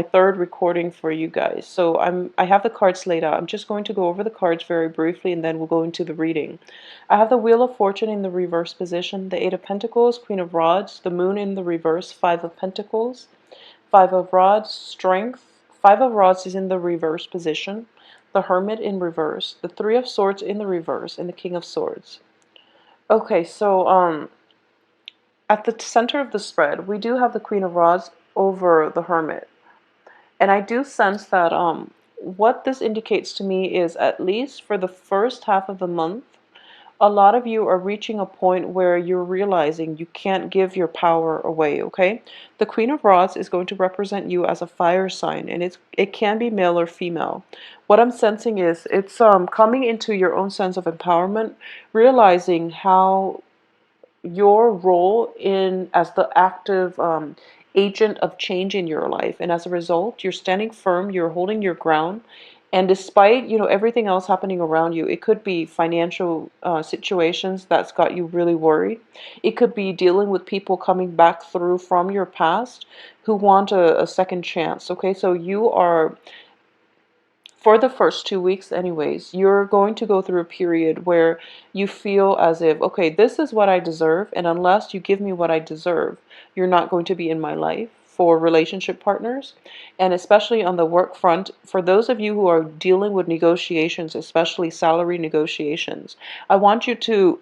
third recording for you guys. So I have the cards laid out. I'm just going to go over the cards very briefly and then we'll go into the reading. I have the Wheel of Fortune in the reverse position, the Eight of Pentacles, Queen of Rods, the Moon in the reverse, Five of Pentacles, Five of Rods, Strength. Five of Rods is in the reverse position, the Hermit in reverse, the Three of Swords in the reverse, and the King of Swords. Okay, so at the center of the spread, we do have the Queen of Rods over the Hermit. And I do sense that what this indicates to me is, at least for the first half of the month, a lot of you are reaching a point where you're realizing you can't give your power away, okay? The Queen of Rods is going to represent you as a fire sign, and it can be male or female. What I'm sensing is it's coming into your own sense of empowerment, realizing how your role in as the active agent of change in your life, and as a result you're standing firm, you're holding your ground, and despite everything else happening around you, it could be financial situations that's got you really worried, it could be dealing with people coming back through from your past who want a second chance. Okay, so you are, for the first 2 weeks anyways, you're going to go through a period where you feel as if, okay, this is what I deserve, and unless you give me what I deserve, you're not going to be in my life, for relationship partners. And especially on the work front, for those of you who are dealing with negotiations, especially salary negotiations, I want you to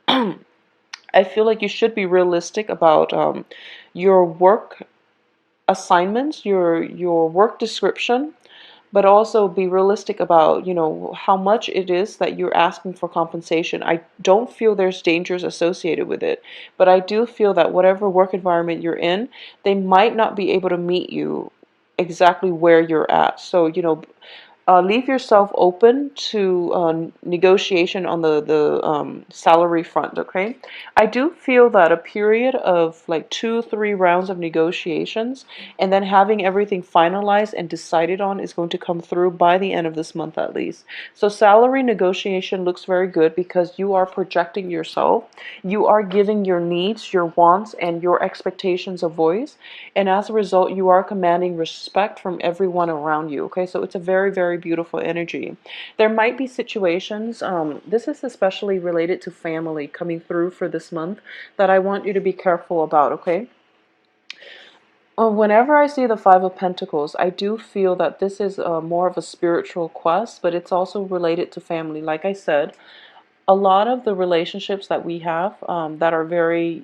I feel like you should be realistic about your work assignments, your work description, but also be realistic about, how much it is that you're asking for compensation. I don't feel there's dangers associated with it, but I do feel that whatever work environment you're in, they might not be able to meet you exactly where you're at. So, leave yourself open to negotiation on the salary front, okay? I do feel that a period of like 2-3 rounds of negotiations and then having everything finalized and decided on is going to come through by the end of this month at least. So salary negotiation looks very good because you are projecting yourself, you are giving your needs, your wants, and your expectations a voice, and as a result you are commanding respect from everyone around you, okay? So it's a very, very beautiful energy. There might be situations, this is especially related to family coming through for this month, that I want you to be careful about, okay? Whenever I see the Five of Pentacles, I do feel that this is more of a spiritual quest, but it's also related to family. Like I said, a lot of the relationships that we have that are very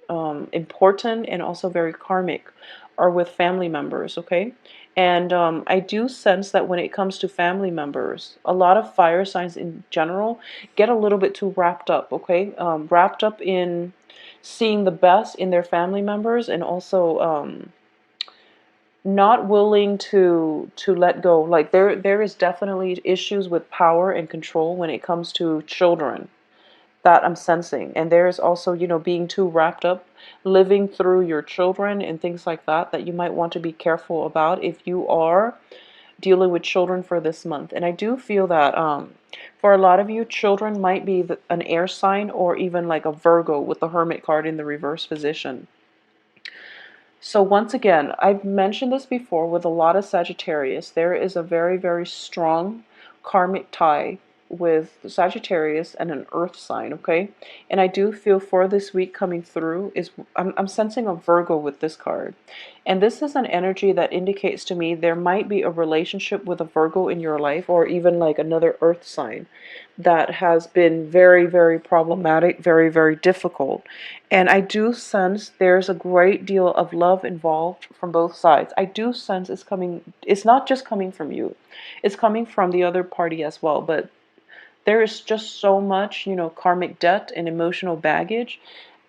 important and also very karmic are with family members, okay? And I do sense that when it comes to family members, a lot of fire signs in general get a little bit too wrapped up, okay? Wrapped up in seeing the best in their family members, and also not willing to let go. Like there is definitely issues with power and control when it comes to children that I'm sensing. And there's also, being too wrapped up living through your children and things like that, that you might want to be careful about if you are dealing with children for this month. And I do feel that for a lot of you, children might be an air sign, or even like a Virgo with the Hermit card in the reverse position. So once again, I've mentioned this before, with a lot of Sagittarius, there is a very, very strong karmic tie with Sagittarius and an earth sign, okay? And I do feel for this week coming through is I'm sensing a Virgo with this card. And this is an energy that indicates to me there might be a relationship with a Virgo in your life, or even like another earth sign that has been very, very problematic, very, very difficult. And I do sense there's a great deal of love involved from both sides. I do sense it's not just coming from you, it's coming from the other party as well. But there is just so much, karmic debt and emotional baggage.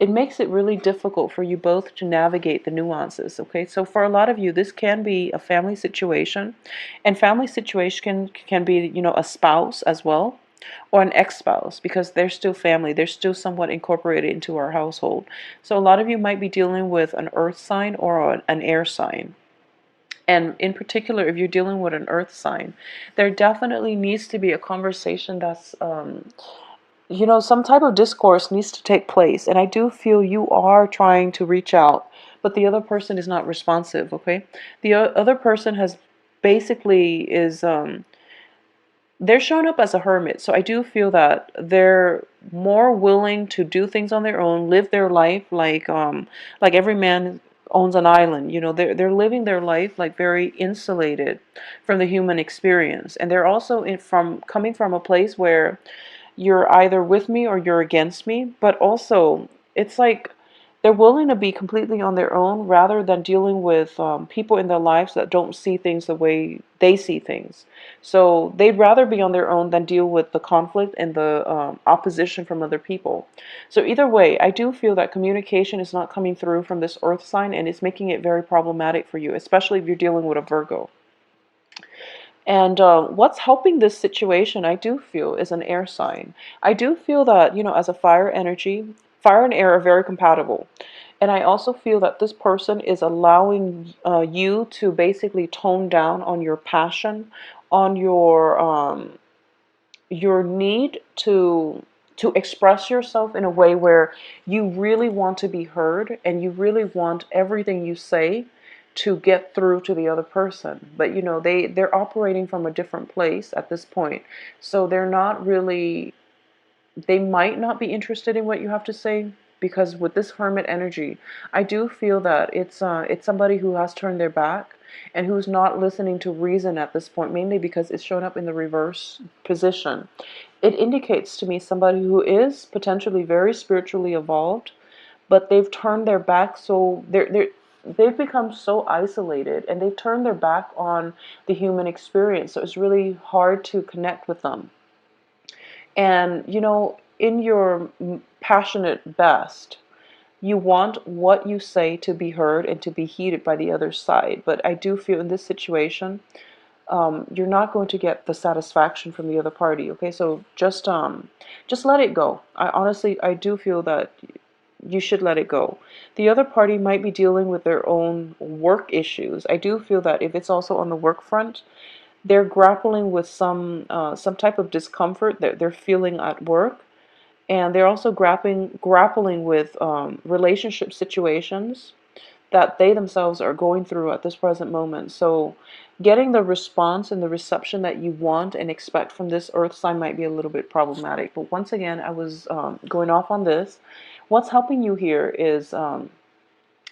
It makes it really difficult for you both to navigate the nuances, okay? So for a lot of you, this can be a family situation, and family situation can be, a spouse as well, or an ex-spouse, because they're still family. They're still somewhat incorporated into our household. So a lot of you might be dealing with an earth sign or an air sign. And in particular, if you're dealing with an earth sign, there definitely needs to be a conversation that's, some type of discourse needs to take place. And I do feel you are trying to reach out, but the other person is not responsive, okay? The other person has basically is they're showing up as a hermit. So I do feel that they're more willing to do things on their own, live their life like every man owns an island. You know, they're living their life like very insulated from the human experience. And they're also from coming from a place where you're either with me or you're against me, but also it's like they're willing to be completely on their own rather than dealing with people in their lives that don't see things the way they see things. So they'd rather be on their own than deal with the conflict and the opposition from other people. So either way, I do feel that communication is not coming through from this earth sign, and it's making it very problematic for you, especially if you're dealing with a Virgo. And what's helping this situation, I do feel, is an air sign. I do feel that, you know, as a fire energy, fire and air are very compatible. And I also feel that this person is allowing you to basically tone down on your passion, on your need to express yourself in a way where you really want to be heard and you really want everything you say to get through to the other person. But you know, they're operating from a different place at this point, so they're not really, they might not be interested in what you have to say, because with this hermit energy, I do feel that it's somebody who has turned their back and who's not listening to reason at this point, mainly because it's shown up in the reverse position. It indicates to me somebody who is potentially very spiritually evolved, but they've turned their back, so they've become so isolated and they've turned their back on the human experience, so it's really hard to connect with them. And, you know, in your passionate best, you want what you say to be heard and to be heeded by the other side. But I do feel in this situation, you're not going to get the satisfaction from the other party. Okay, so just let it go. I do feel that you should let it go. The other party might be dealing with their own work issues. I do feel that if it's also on the work front, they're grappling with some type of discomfort that they're feeling at work, and they're also grappling with relationship situations that they themselves are going through at this present moment. So getting the response and the reception that you want and expect from this earth sign might be a little bit problematic. But once again, I was going off on this. What's helping you here is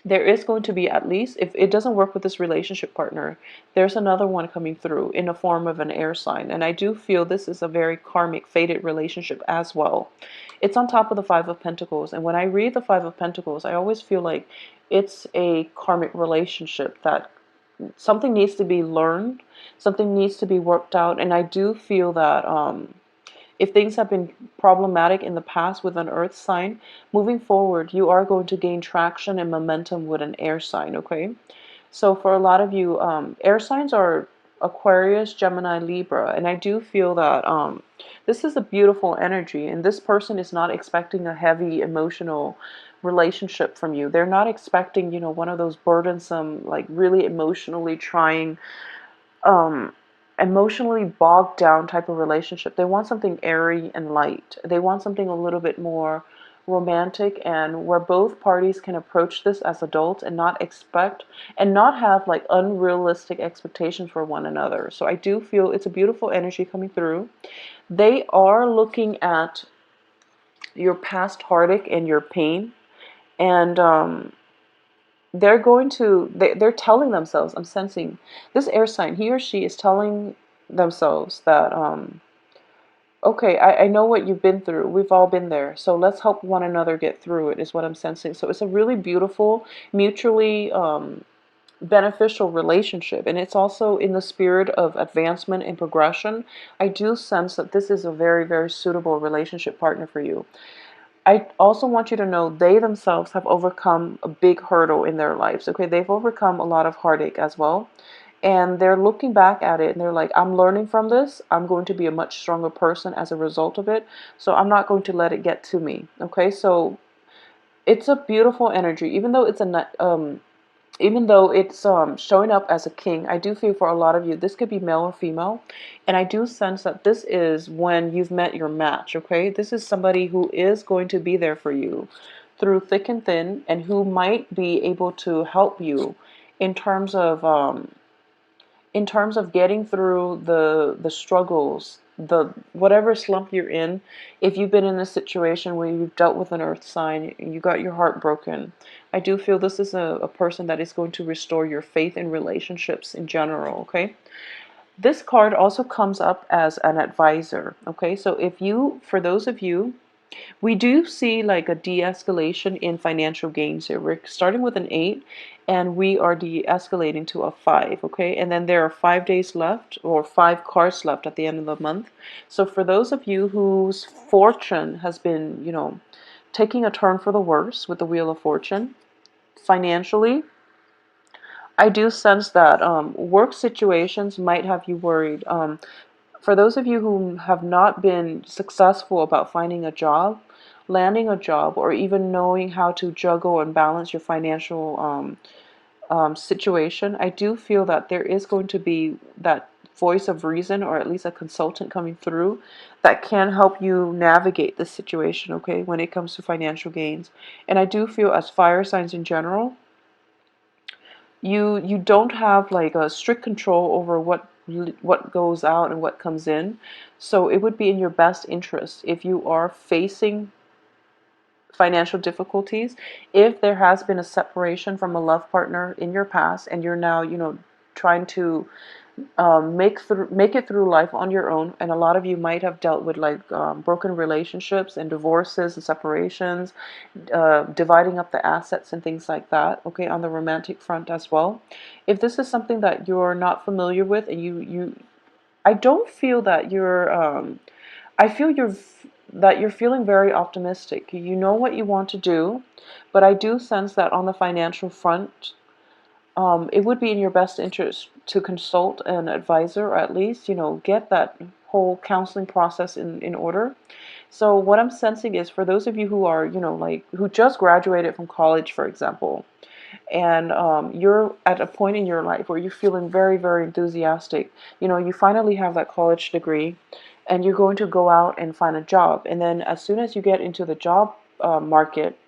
there is going to be, at least if it doesn't work with this relationship partner, there's another one coming through in the form of an air sign. And I do feel this is a very karmic, fated relationship as well. It's on top of the Five of Pentacles. And when I read the Five of Pentacles, I always feel like it's a karmic relationship that something needs to be learned, something needs to be worked out. And I do feel that if things have been problematic in the past with an earth sign, moving forward, you are going to gain traction and momentum with an air sign, okay? So for a lot of you, air signs are Aquarius, Gemini, Libra, and I do feel that this is a beautiful energy, and this person is not expecting a heavy emotional relationship from you. They're not expecting, you know, one of those burdensome, like really emotionally trying, um, emotionally bogged down type of relationship. They want something airy and light. They want something a little bit more romantic, and where both parties can approach this as adults and not expect and not have like unrealistic expectations for one another. So I do feel it's a beautiful energy coming through. They are looking at your past heartache and your pain, and they're going to they're telling themselves, I'm sensing this air sign, he or she is telling themselves that okay, I know what you've been through, we've all been there, so let's help one another get through it, is what I'm sensing. So it's a really beautiful, mutually beneficial relationship, and it's also in the spirit of advancement and progression. I do sense that this is a very, very suitable relationship partner for you. I also want you to know they themselves have overcome a big hurdle in their lives. Okay, they've overcome a lot of heartache as well. And they're looking back at it and they're like, I'm learning from this. I'm going to be a much stronger person as a result of it. So I'm not going to let it get to me. Okay, so it's a beautiful energy, even though it's showing up as a king. I do feel for a lot of you, this could be male or female. And I do sense that this is when you've met your match, okay? This is somebody who is going to be there for you through thick and thin, and who might be able to help you in terms of getting through the struggles, the whatever slump you're in. If you've been in a situation where you've dealt with an earth sign and you got your heart broken, I do feel this is a person that is going to restore your faith in relationships in general. Okay, this card also comes up as an advisor. Okay, so if you, for those of you, we do see like a de-escalation in financial gains here. We're starting with an 8 and we are de-escalating to a 5, okay? And then there are 5 days left, or 5 cards left at the end of the month. So for those of you whose fortune has been, taking a turn for the worse with the Wheel of Fortune, financially, I do sense that work situations might have you worried. For those of you who have not been successful about finding a job, landing a job, or even knowing how to juggle and balance your financial situation, I do feel that there is going to be that voice of reason, or at least a consultant coming through that can help you navigate this situation, okay, when it comes to financial gains. And I do feel, as fire signs in general, you don't have like a strict control over what goes out and what comes in. So it would be in your best interest, if you are facing financial difficulties, if there has been a separation from a love partner in your past and you're now, trying to make it through life on your own. And a lot of you might have dealt with like broken relationships and divorces and separations, dividing up the assets and things like that, okay, on the romantic front as well. If this is something that you're not familiar with, and I don't feel that I feel that you're feeling very optimistic. You know what you want to do, but I do sense that on the financial front, it would be in your best interest to consult an advisor, or at least, get that whole counseling process in order. So what I'm sensing is, for those of you who are, like, who just graduated from college, for example, and you're at a point in your life where you're feeling very, very enthusiastic. You finally have that college degree, and you're going to go out and find a job. And then as soon as you get into the job market,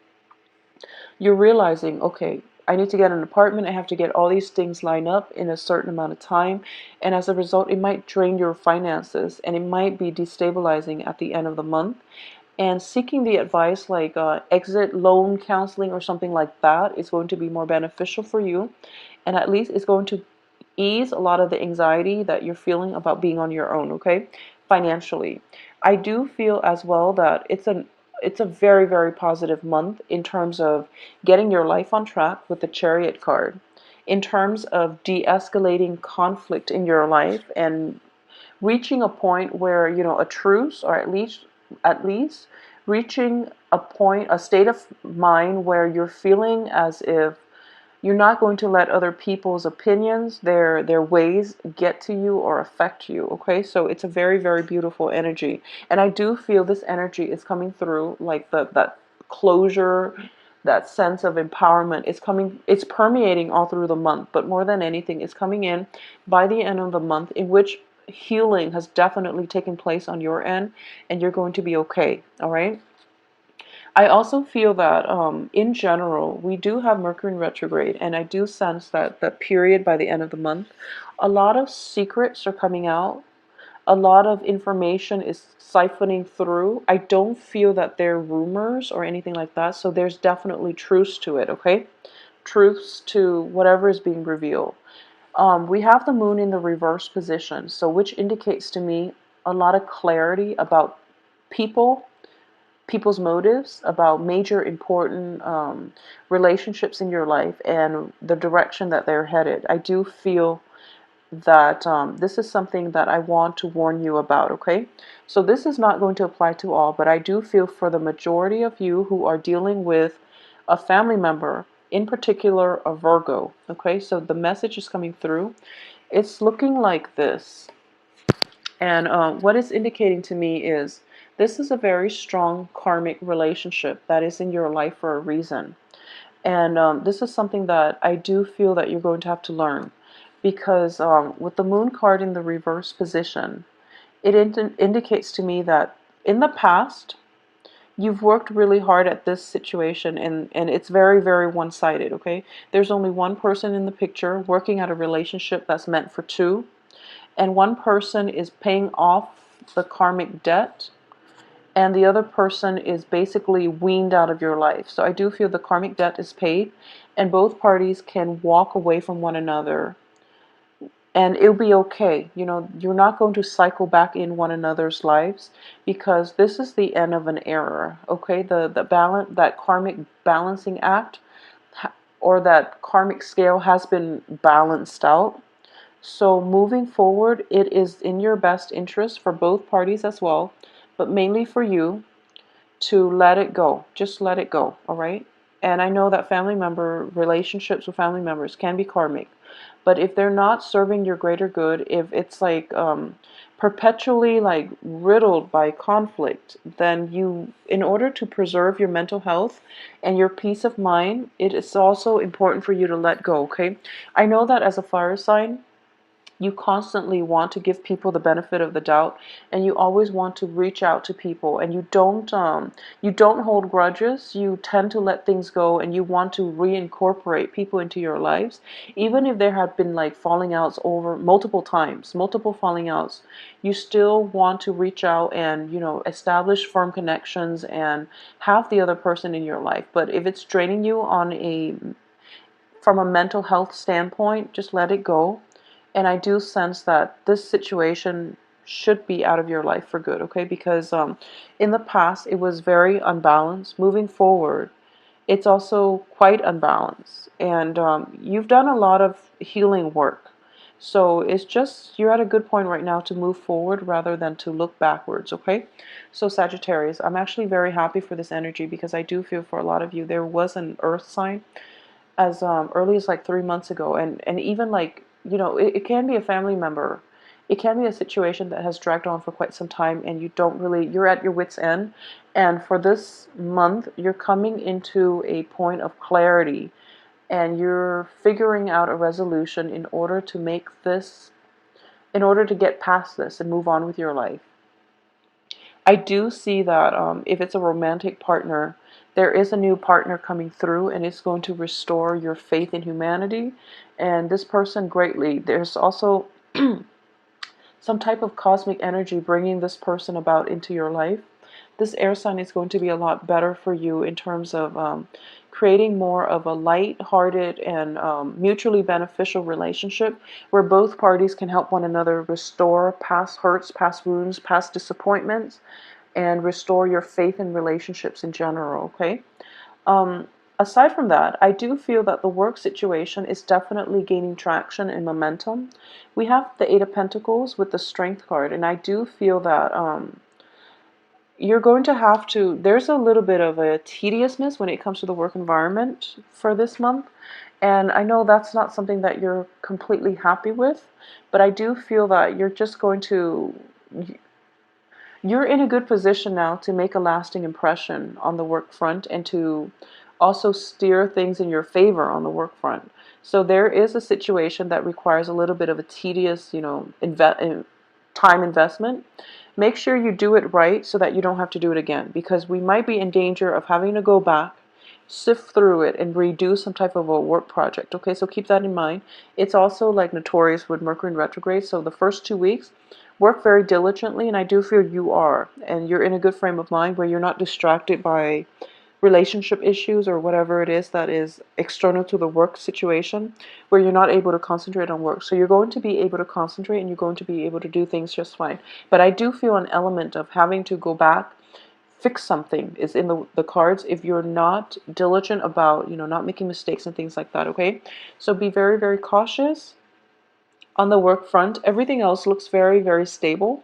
you're realizing, okay, I need to get an apartment. I have to get all these things lined up in a certain amount of time. And as a result, it might drain your finances, and it might be destabilizing at the end of the month. And seeking the advice like exit loan counseling or something like that is going to be more beneficial for you. And at least it's going to ease a lot of the anxiety that you're feeling about being on your own, okay? Financially, I do feel as well that it's a very, very positive month in terms of getting your life on track with the Chariot card, in terms of de-escalating conflict in your life and reaching a point where, a truce, or at least reaching a point, a state of mind where you're feeling as if you're not going to let other people's opinions, their ways, get to you or affect you. Okay, so it's a very, very beautiful energy. And I do feel this energy is coming through, like that closure, that sense of empowerment. It's permeating all through the month, but more than anything, it's coming in by the end of the month, in which healing has definitely taken place on your end, and you're going to be okay. All right. I also feel that in general, we do have Mercury in retrograde, and I do sense that the period by the end of the month, a lot of secrets are coming out. A lot of information is siphoning through. I don't feel that they're rumors or anything like that, so there's definitely truths to it, okay? Truths to whatever is being revealed. We have the moon in the reverse position, so which indicates to me a lot of clarity about people, people's motives, about major important relationships in your life and the direction that they're headed. I do feel that this is something that I want to warn you about, okay? So this is not going to apply to all, but I do feel for the majority of you who are dealing with a family member, in particular a Virgo, okay? So the message is coming through. It's looking like this. And what it's indicating to me is this is a very strong karmic relationship that is in your life for a reason. And this is something that I do feel that you're going to have to learn. Because with the moon card in the reverse position, it indicates to me that in the past, You've worked really hard at this situation, and it's very, very one-sided, okay? There's only one person in the picture working at a relationship that's meant for two, and one person is paying off the karmic debt, and the other person is basically weaned out of your life. So I do feel the karmic debt is paid, and both parties can walk away from one another, and it'll be okay. You know, you're not going to cycle back in one another's lives, because this is the end of an era, okay? The balance, that karmic balancing act, or that karmic scale has been balanced out. So moving forward, it is in your best interest for both parties as well, but mainly for you, to let it go. Just let it go, all right? And I know that family member relationships with family members can be karmic, but if they're not serving your greater good, if it's like perpetually like riddled by conflict, then you, in order to preserve your mental health and your peace of mind, it is also important for you to let go, okay? I know that as a fire sign, you constantly want to give people the benefit of the doubt, and you always want to reach out to people, and you don't hold grudges. You tend to let things go, and you want to reincorporate people into your lives, even if there have been like falling outs over multiple times, multiple falling outs. You still want to reach out and, you know, establish firm connections and have the other person in your life. But if it's draining you on a from a mental health standpoint, just let it go. And I do sense that this situation should be out of your life for good, okay? Because in the past, it was very unbalanced. Moving forward, it's also quite unbalanced. And you've done a lot of healing work. So it's just, you're at a good point right now to move forward rather than to look backwards, okay? So Sagittarius, I'm actually very happy for this energy, because I do feel for a lot of you, there was an earth sign as early as like 3 months ago, and even like, you know, it can be a family member, it can be a situation that has dragged on for quite some time, and you don't really, you're at your wits end, and for this month you're coming into a point of clarity, and you're figuring out a resolution in order to make this, in order to get past this and move on with your life. I do see that if it's a romantic partner, there is a new partner coming through, and it's going to restore your faith in humanity and this person greatly. There's also some type of cosmic energy bringing this person about into your life. This air sign is going to be a lot better for you in terms of creating more of a light-hearted and mutually beneficial relationship, where both parties can help one another restore past hurts, past wounds, past disappointments, and restore your faith in relationships in general, okay? Um, Aside from that, I do feel that the work situation is definitely gaining traction and momentum. We have the Eight of Pentacles with the Strength card, and I do feel that you're going to have to, there's a little bit of a tediousness when it comes to the work environment for this month. And I know that's not something that you're completely happy with, but I do feel that you're just going to, you're in a good position now to make a lasting impression on the work front, and to also steer things in your favor on the work front. So there is a situation that requires a little bit of a tedious, you know, time investment. Make sure you do it right so that you don't have to do it again, because we might be in danger of having to go back, sift through it, and redo some type of a work project. Okay, so keep that in mind. It's also like notorious with Mercury in retrograde, so the first 2 weeks, work very diligently, and I do feel you are, and you're in a good frame of mind where you're not distracted by relationship issues or whatever it is that is external to the work situation, where you're not able to concentrate on work. So you're going to be able to concentrate, and you're going to be able to do things just fine. But I do feel an element of having to go back, fix something is in the cards if you're not diligent about, you know, not making mistakes and things like that, okay? So be very, very cautious on the work front. Everything else looks very, very stable,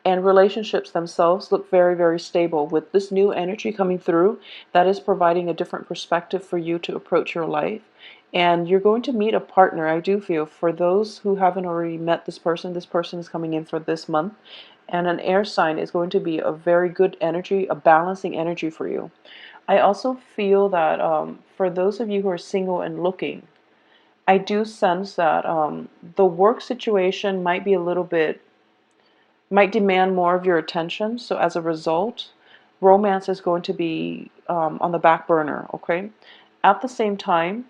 and relationships themselves look very, very stable. With this new energy coming through, that is providing a different perspective for you to approach your life. And you're going to meet a partner, I do feel. For those who haven't already met this person is coming in for this month. And an air sign is going to be a very good energy, a balancing energy for you. I also feel that for those of you who are single and looking, I do sense that the work situation might be a little bit, might demand more of your attention. So as a result, romance is going to be on the back burner, okay? At the same time,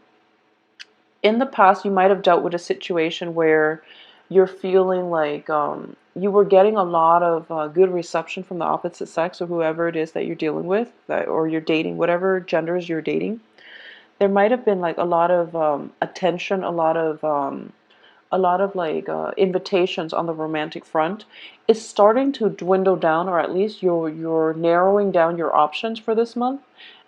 in the past, you might have dealt with a situation where you're feeling like you were getting a lot of good reception from the opposite sex or whoever it is that you're dealing with, or you're dating, whatever genders you're dating. There might have been like a lot of attention, a lot of like invitations on the romantic front. Is starting to dwindle down, or at least you're narrowing down your options for this month.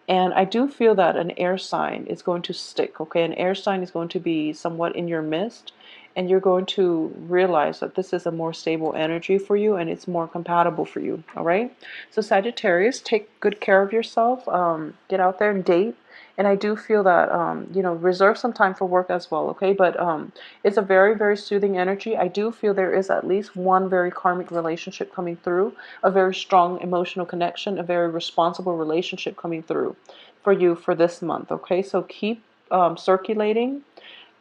And I do feel that an air sign is going to stick, okay? An air sign is going to be somewhat in your midst, and you're going to realize that this is a more stable energy for you and it's more compatible for you, all right? So Sagittarius, take good care of yourself. Get out there and date. And I do feel that, reserve some time for work as well, okay? But it's a very, very soothing energy. I do feel there is at least one very karmic relationship coming through, a very strong emotional connection, a very responsible relationship coming through for you for this month, okay? So keep circulating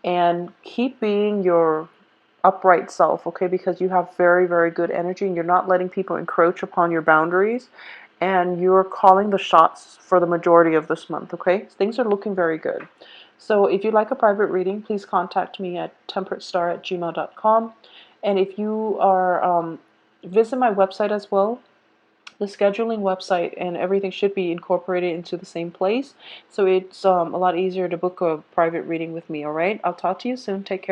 and keep being your upright self, okay? Because you have very, very good energy and you're not letting people encroach upon your boundaries, and you're calling the shots for the majority of this month, okay? Things are looking very good. So if you'd like a private reading, please contact me at temperatestar@gmail.com. And if you are, visit my website as well. The scheduling website and everything should be incorporated into the same place. So it's a lot easier to book a private reading with me, all right? I'll talk to you soon. Take care.